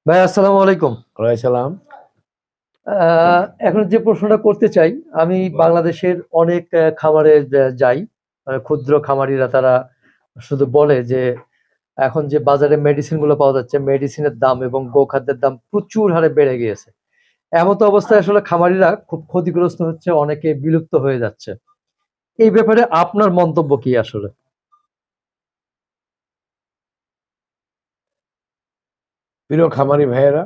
ভাই আসসালামু আলাইকুম। ওয়ালাইকুম। এখন যে প্রশ্নটা করতে চাই, আমি বাংলাদেশের অনেক খামারে যাই। ক্ষুদ্র খামারিরা তারা শুধু বলে যে এখন যে বাজারে মেডিসিন গুলো পাওয়া যাচ্ছে, মেডিসিনের দাম এবং গোখাদ্যের দাম প্রচুর হারে বেড়ে গিয়েছে। এমত অবস্থায় আসলে খামারিরা খুব ক্ষতিগ্রস্ত হচ্ছে, অনেকে বিলুপ্ত হয়ে যাচ্ছে। এই ব্যাপারে আপনার মন্তব্য কি আসলে? প্রিয় খামারি ভাইয়েরা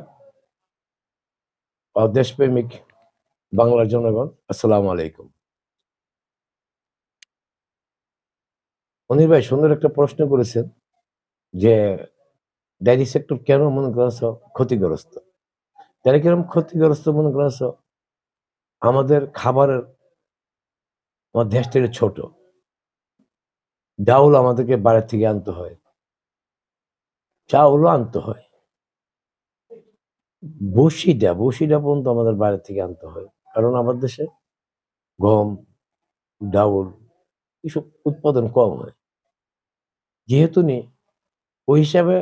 ও দেশপ্রেমিক বাংলার জনগণ, আসসালামু আলাইকুম। অনির ভাই সুন্দর একটা প্রশ্ন করেছেন যে ডেয়ারি সেক্টর কেন মনে করছ ক্ষতিগ্রস্ত। ডেয়ারি কিরকম ক্ষতিগ্রস্ত মনে করছ, আমাদের খাবারের, আমার দেশ থেকে ছোট, ডাউল আমাদেরকে বাইরে থেকে আনতে হয়, চাউলও আনতে হয়, বসিটা পর্যন্ত আমাদের বাইরে থেকে আনতে হয়। কারণ আমাদের দেশে গম, ডাউল এসব উৎপাদন কম হয়। যেহেতু ওই হিসাবে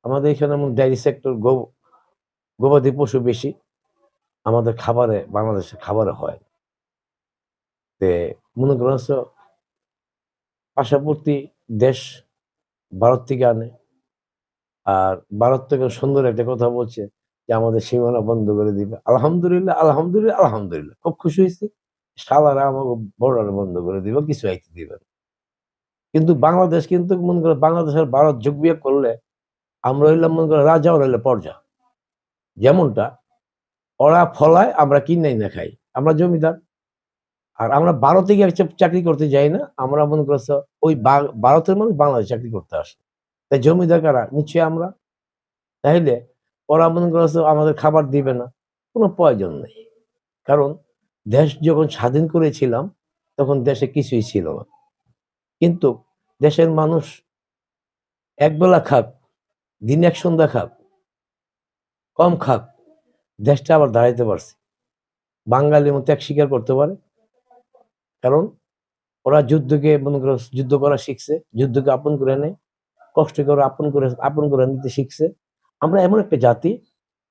আমাদের এখানে ডেয়ারি সেক্টর, গবাদি পশু বেশি, আমাদের খাবারে, বাংলাদেশের খাবারে হয়। তে মনে করেন পার্শ্ববর্তী দেশ ভারত থেকে আনে, আর ভারত থেকে সুন্দর একটা কথা বলছে যে আমাদের সীমানা বন্ধ করে দিবে। আলহামদুলিল্লাহ, আলহামদুলিল্লাহ, আলহামদুলিল্লাহ, খুব খুশি হয়েছি। শালারা আমাকে বর্ডার বন্ধ করে দিবে, কিছু আইতে দিবে না। কিন্তু বাংলাদেশ কিন্তু মনে করে বাংলাদেশ আর ভারত যোগ বিয়োগ করলে আমরা হইলাম মনে করে রাজা, ওরা হইলে প্রজা। যেমনটা ওরা ফলায়, আমরা কিনাই না খাই, আমরা জমিদার। আর আমরা ভারতে গিয়ে চাকরি করতে যাই না, আমরা মনে করছো ওই ভারতের মানুষ বাংলাদেশে চাকরি করতে আসে। তাই জমিদার কারা? নিশ্চয়ই আমরা। তাইলে ওরা মনে করছো আমাদের খাবার দিবে না, কোনো প্রয়োজন নেই। কারণ দেশ যখন স্বাধীন করেছিলাম তখন দেশে কিছুই ছিল না। কিন্তু দেশের মানুষ একবেলা খাক, দিন এক সন্ধ্যা খাক, কম খাক, দেশটা আবার দাঁড়াইতে পারছে। বাঙালির মতো এক স্বীকার করতে পারে। কারণ ওরা যুদ্ধকে মনে করো যুদ্ধ করা শিখছে, যুদ্ধকে আপন করে নেয়, কষ্ট করে আপন করে নিতে শিখছে। আমরা এমন একটা জাতি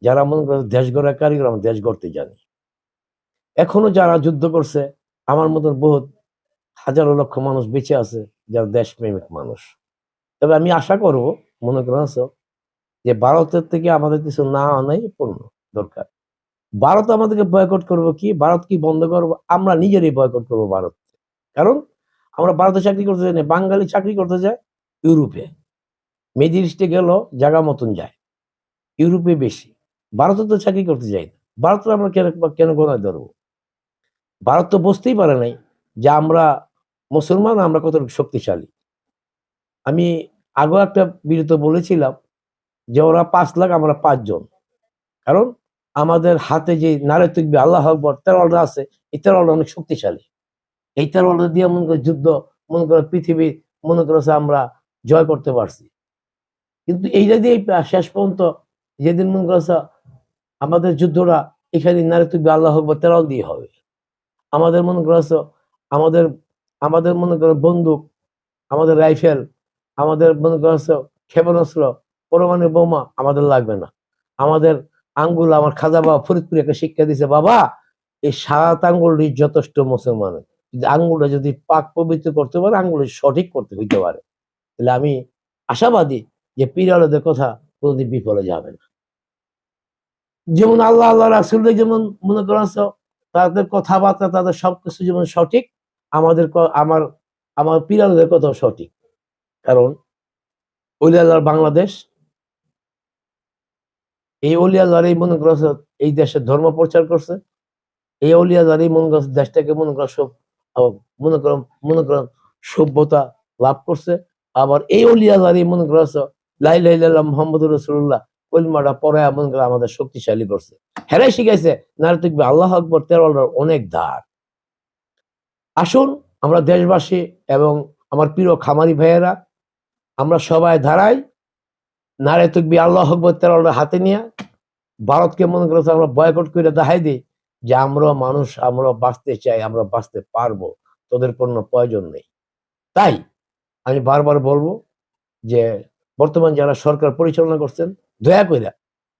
যারা মনে করো দেশ গড়ার কারিগর, আমরা দেশ গড়তে জানি। এখনো যারা যুদ্ধ করছে, আমার মতন বহুত হাজারো লক্ষ মানুষ বেঁচে আছে যারা দেশপ্রেমিক মানুষ। তবে আমি আশা করব, মনে করেন যে ভারতের থেকে আমাদের কিছু না আনাই পূর্ণ দরকার। ভারত আমাদেরকে বয়কট করবো কি, ভারত কি বন্ধ করবো, আমরা নিজেরই বয়কট করবো ভারত। কারণ আমরা ভারতে চাকরি করতে যাই না, বাঙালি চাকরি করতে যায় ইউরোপে, মিডিল ইস্টে গেল জায়গা মতন যায়, ইউরোপে বেশি। ভারতে তো চাকরি করতে যাই না, ভারতে আমরা কেন কেন গোনায় ধরবো? ভারত তো বুঝতেই পারে নাই যে আমরা মুসলমান, আমরা কত শক্তিশালী। আমি আগেও একটা ভিডিওতে বলেছিলাম যে ওরা 5 লাখ, আমরা 5 জন। কারণ আমাদের হাতে যে নারে তুকবি আল্লাহ আকবর তেরোয়ালটা আছে, এই তেরোয়ালটা অনেক শক্তিশালী। এই তেরোয়ালটা দিয়ে মনে করে যুদ্ধ, মনে করে পৃথিবী, মনে করেছে আমরা জয় করতে পারছি। কিন্তু এইটা দিয়ে শেষ পর্যন্ত যেদিন মনে করেছে আমাদের যুদ্ধটা এখানে নারে তুকবি আল্লাহ আকবর তেরোয়াল দিয়ে হবে। আমাদের মনে করেছে আমাদের আমাদের মনে করো বন্দুক, আমাদের রাইফেল, আমাদের মনে করছো ক্ষেপণাস্ত্র, পরমাণু বোমা আমাদের লাগবে না। আমাদের আঙ্গুল, আমার খাজা বাবা ফরিদপুরে একটা শিক্ষা দিছে, বাবা এই 7 আঙ্গুলই যথেষ্ট মুসলমানের। যদি আঙ্গুলটা যদি পাক পবিত্র করতে পারে, আঙ্গুল সঠিক করতে হইতে পারে, তাহলে আমি আশাবাদী যে পিরিয়ডের কথা কোনোদিন বিফলে যাবে না। যেমন আল্লাহ আল্লাহ রাসুলদের যেমন মনে করছো তাদের কথাবার্তা, তাদের সবকিছু যেমন সঠিক, আমাদের আমার আমার পিরিয়ডের কথাও সঠিক। কারণ ওলি আল্লাহর বাংলাদেশ, এই অলি আল্লাহর এই মনে করছে এই দেশের ধর্ম প্রচার করছে, এই অলি আল্লাহর এই মনে করছে দেশটাকে মনে করো সব মনে করো মনে করো সভ্যতা লাভ করছে। আবার এই অলি আল্লাহর এই মনে করছে লাই লাই লাল্লাহ মোহাম্মদুর রাসূলুল্লাহ কলিমাটা পড়ায় মনে করে আমাদের শক্তিশালী করছে। হেরাই শিখাইছে নারে দেখবে আল্লাহ আকবর তেরোটার অনেক ধার। আসুন আমরা দেশবাসী এবং আমার প্রিয় খামারি ভাইয়েরা, আমরা সবাই দাঁড়াই, নারে তুকবি আল্লাহ আকবর তেরোটা হাতে নিয়ে ভারতকে মনে করছে আমরা বয়কট করে দেখাই দিই যে আমরা মানুষ, আমরা বাঁচতে চাই, আমরা বাঁচতে পারবো, তোদের কোনো প্রয়োজন নেই। তাই আমি বারবার বলবো যে বর্তমান যারা সরকার পরিচালনা করছেন, দয়া করে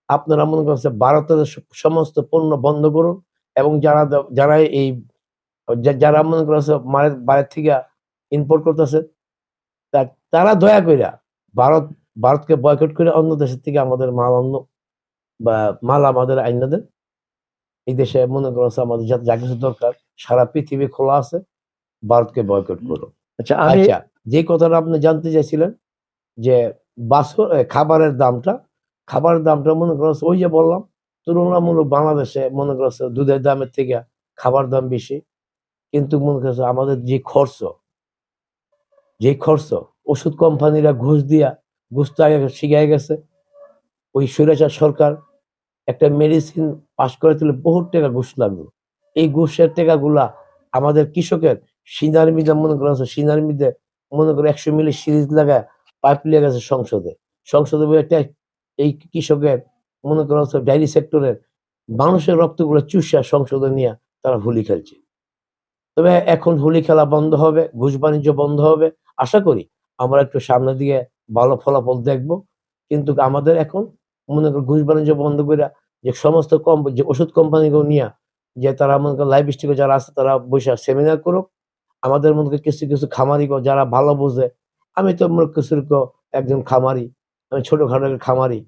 আপনারা মনে করছেন ভারতের সমস্ত পণ্য বন্ধ করুন, এবং যারা এই যারা মনে করছে বাইরের থেকে ইম্পোর্ট করতেছে, তারা দয়া করে ভারতকে বয়কট করে অন্য দেশের থেকে আমাদের মাল আমাদের আইনা দেন। এই দেশে মনে করছে আমাদের যা কিছু দরকার, সারা পৃথিবী খোলা আছে, ভারতকে বয়কট করো। আচ্ছা আচ্ছা, যে কথাটা আপনি জানতে চাইছিলেন যে খাবারের দামটা মনে করছে ওই যে বললাম, তুলনামূলক বাংলাদেশে মনে করছে দুধের দামের থেকে খাবার দাম বেশি, কিন্তু মনে করছে আমাদের যে খরচ ওষুধ কোম্পানিরা ঘুষ তো আগে শিখাই গেছে। ওই স্বৈরাচার সরকার একটা মেডিসিন পাস করে তুলে বহুত টাকা ঘুষ লাগলো। এই ঘুষের টাকাগুলা আমাদের কৃষকের সিনার মিদে মনে করে 100 মিলি সিরিজ লাগায় পাইপ লিয়ে গেছে সংসদে একটা এই কৃষকের মনে করা হচ্ছে ডায়েরি সেক্টরের মানুষের রক্তগুলো চুষা সংসদে নিয়ে তারা হোলি খেলছে। তবে এখন হোলি খেলা বন্ধ হবে, ঘুষ বাণিজ্য বন্ধ হবে। আশা করি আমরা একটু সামনের দিকে ভালো ফলাফল দেখব, কিন্তু আমাদের এখন মনে করি ঘুষ বাণিজ্য বন্ধ করে যে সমস্ত যে ওষুধ কোম্পানিগুলো নিয়ে যে তারা মনে করেন লাইভ স্ট্রিমে যারা আছে তারা বসে সেমিনার করুক। আমাদের মধ্যে কিছু খামারি যারা ভালো বোঝে, আমি তো মনে কিছু একজন খামারি, আমি ছোটখাটো খামারি,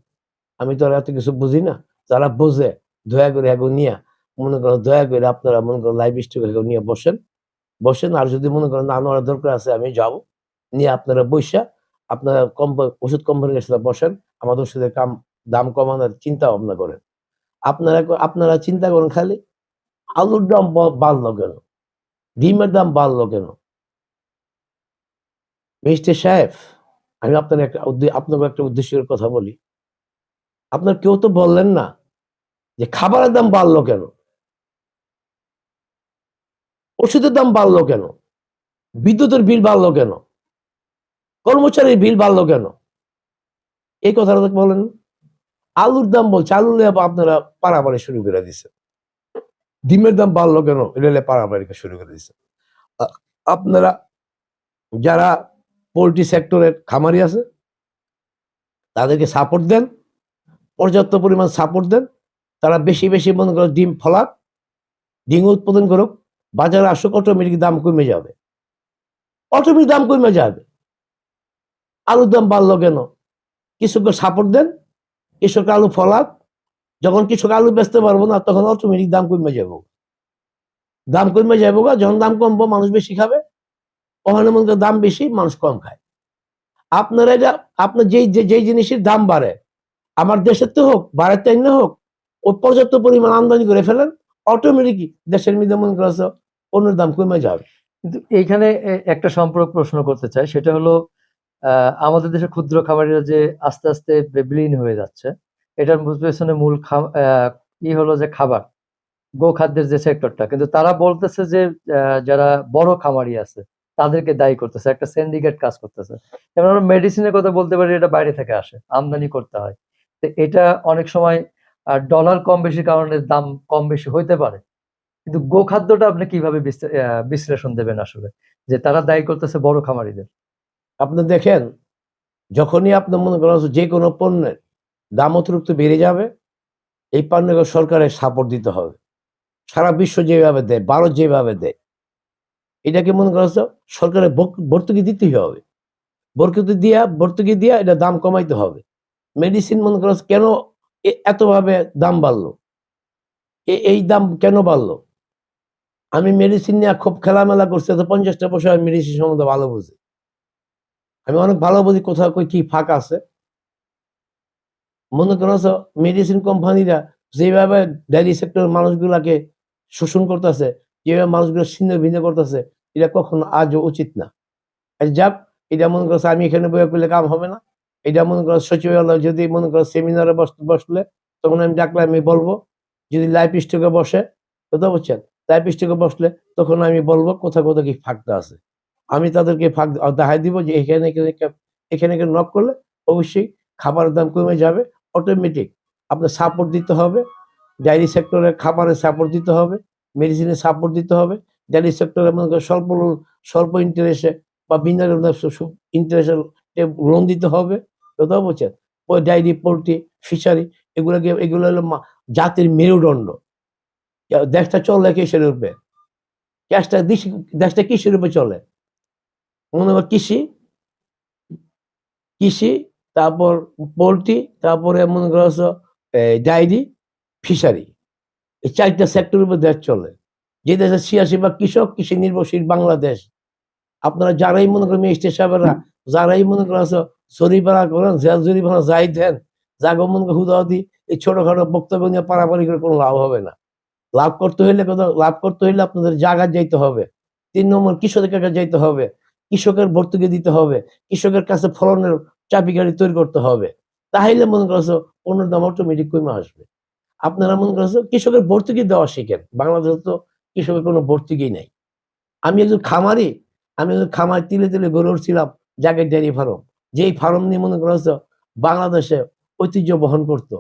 আমি তো আর এত কিছু বুঝি না। যারা বোঝে দয়া করে এগো নিয়ে মনে করো, দয়া করে আপনারা মনে করো লাইভ স্ট্রিমে নিয়ে বসেন। আর যদি মনে করেন না আনার দরকার আছে, আমি যাবো নিয়ে আপনারা আপনারা ওষুধ কোম্পানির সাথে বসেন, আমাদের ওষুধের দাম কমানোর চিন্তা ভাবনা করেন। আপনারা চিন্তা করেন খালি আলুর দাম বাড়লো কেন, ডিমের দাম বাড়লো কেন? মিস্টার সাহেব, আমি আপনাকে একটা উদ্দেশ্যের কথা বলি। আপনার কেউ তো বললেন না যে খাবারের দাম বাড়লো কেন, ওষুধের দাম বাড়লো কেন, বিদ্যুতের বিল বাড়লো কেন, কর্মচারীর বিল বাড়লো কেন? এই কথাটা তো বলেন। আলুর দাম বলছে, আলু নিয়ে আপনারা পারাপারি শুরু করে দিছে। ডিমের দাম বাড়লো কেন, এটা পারাপারি শুরু করে দিছে। আপনারা যারা পোল্ট্রি সেক্টরের খামারি আছে তাদেরকে সাপোর্ট দেন, পর্যাপ্ত পরিমাণ সাপোর্ট দেন। তারা বেশি বেশি মনে করো ডিম ফলাক, ডিম উৎপাদন করুক, বাজারে আসুক, অটোমেটিক দাম কমে যাবে। আলুর দাম বাড়লো কেন? কৃষককে সাপোর্ট দেন, কৃষক আলু ফলাক, যখন কৃষক আলু বেচতে পারবো না তখন অটোমেটিক দাম কমে যাবো। যখন দাম কমবো মানুষ বেশি খাবে, ওখানে মনে করেন দাম বেশি, মানুষ কম খায়। আপনার যেই জিনিসের দাম বাড়ে, আমার দেশের তো হোক, বাইরের তো না হোক, ও পর্যাপ্ত পরিমাণ আমদানি করে ফেলেন, অটোমেটিক দেশের মধ্যে মনে করেছে অন্যের দাম কমে যাবে। কিন্তু এইখানে একটা সম্পর্ক প্রশ্ন করতে চাই, সেটা হলো আমাদের দেশের ক্ষুদ্র খামারিরা যে আস্তে আস্তে বিলীন হয়ে যাচ্ছে, এটার পেছনে মূল হলো যে খাবার, গোখাদ্যের যে সেক্টরটা, কিন্তু তারা বলতেছে যে যারা বড় খামারি আছে তাদেরকে দায়ী করতেছে, একটা সিন্ডিকেট কাজ করতেছে। যেমন আমরা মেডিসিনের কথা বলতে পারি, এটা বাইরে থেকে আসে, আমদানি করতে হয়। তো এটা অনেক সময় ডলার কম বেশি কারণে দাম কম বেশি হইতে পারে, কিন্তু গোখাদ্যটা আপনি কিভাবে বিশ্লেষণ দেবেন আসলে, যে তারা দায়ী করতেছে বড় খামারিদের? আপনি দেখেন, যখনই আপনি মনে করেন যে কোনো পণ্যের দাম অতিরিক্ত বেড়ে যাবে, এই পণ্যকে সরকারের সাপোর্ট দিতে হবে। সারা বিশ্ব যেভাবে দেয়, ভারত যেভাবে দেয়, এটাকে মনে করা সরকারের ভর্তুকি দিতেই হবে। ভর্তুকি দিয়া এটা দাম কমাইতে হবে। মেডিসিন মনে করা কেন এতভাবে দাম বাড়লো, এই দাম কেন বাড়লো? আমি মেডিসিন নিয়ে খুব খেলামেলা করছি, 50টা বছর আমি মেডিসিন সম্বন্ধে ভালো বুঝি। আমি অনেক ভালো বুঝি কোথাও কি ফাঁক আছে। মনে করা মেডিসিন কোম্পানিরা যেভাবে ডেইরি সেক্টর মানুষগুলাকে শোষণ করতেছে, যেভাবে মানুষগুলো ছিন্ন ভিন্ন করতেছে, এটা কখনো আজও উচিত না। যাক, এটা মনে করছে আমি এখানে বইয়া করলে কাম হবে না। এটা মনে করো সচিবালয় যদি মনে করো সেমিনারে বসলে, তখন আমি ডাকলে আমি বলবো। যদি লাইভ স্টকে বসে, কথা বলছেন, লাইভ স্টকে বসলে তখন আমি বলবো কোথায় কোথায় কি ফাঁকটা আছে। আমি তাদেরকে ফাঁক দেখাই দিব যে এখানে নক করলে অবশ্যই খাবারের দাম কমে যাবে। অটোমেটিক আপনার সাপোর্ট দিতে হবে, ডায়েরি সেক্টরে খাবারের সাপোর্ট দিতে হবে, মেডিসিনের সাপোর্ট দিতে হবে। ডায়েরি সেক্টরে মনে করো স্বল্প ইন্টারেস্টে বা বিনা ইন্টারেস্টে লোন দিতে হবে। কথা বলছেন? ওই ডায়েরি, পোল্ট্রি, ফিশারি এগুলো হলো জাতির মেরুদণ্ড। দেশটা চলে কিসের উপরে? দেশটা কিসের উপরে চলে? মনে হয় কৃষি, তারপর পোল্ট্রি, তারপরে মনে করো ডায়েরি, ফিশারি। এই 4টা সেক্টরের উপর দেশ চলে। যে দেশে ৮৬ ভাগ কৃষক, কৃষি নির্ভরশীল বাংলাদেশ। আপনারা যারাই মনে করেন ম্যাজিস্ট্রেট সাহেবেরা, যারাই মনে করেন জরিমানা করেন, জরিমানা যাই দেন, জাগো মনে করেন হুদাহুদি এই ছোটখাটো বক্তব্য নিয়ে পারাপারি করে কোনো লাভ হবে না। লাভ করতে হইলে আপনাদের জায়গা যাইতে হবে। ৩ নম্বর কৃষকের কাছে যাইতে হবে। কৃষকের ভর্তুকি দিতে হবে। কৃষকের কাছে ফলনের চাবিকাঠি তৈরি করতে হবে। তাহলে মনে করছো পণ্যের দাম অটোমেটিক কমে আসবে। আপনারা মনে করছো কৃষকের ভর্তুকি দেওয়া শিখেন। বাংলাদেশে তো কৃষকের কোনো ভর্তুকি নাই। আমি একজন খামারি, তিলে তিলে গড়ে উঠছিলাম জাগের ডেয়ারি ফার্ম। যেই ফার্ম নিয়ে মনে করছো বাংলাদেশে ঐতিহ্য বহন করতো।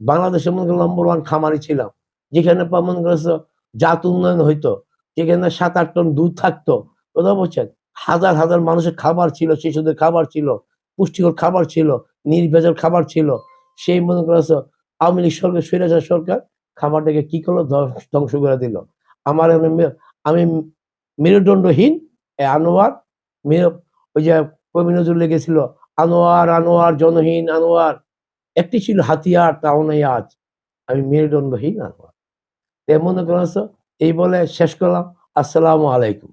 বাংলাদেশে মনে করো নম্বর 1 খামারি ছিলাম। যেখানে মনে করছো জাত উন্নয়ন হইতো, যেখানে 7-8 টন দুধ থাকতো। কথা বলছেন? হাজার হাজার মানুষের খাবার ছিল, শিশুদের খাবার ছিল, পুষ্টিকর খাবার ছিল, নির্ভেজাল খাবার ছিল। সেই মনে করছো আওয়ামী লীগ সরকার, স্বৈরাচার সরকার খাবারটাকে কি করলো? ধ্বংস করে দিল। আমার আমি মেরুদণ্ডহীন আনোয়ার, ওই যে কবি নজরুল লিখেছিল, আনোয়ার আনোয়ার জনহীন আনোয়ার, একটি ছিল হাতিয়ার তাও নাই আজ, আমি মেরুদণ্ডহীন আনোয়ার। মনে করছো এই বলে শেষ করলাম। আসসালামু আলাইকুম।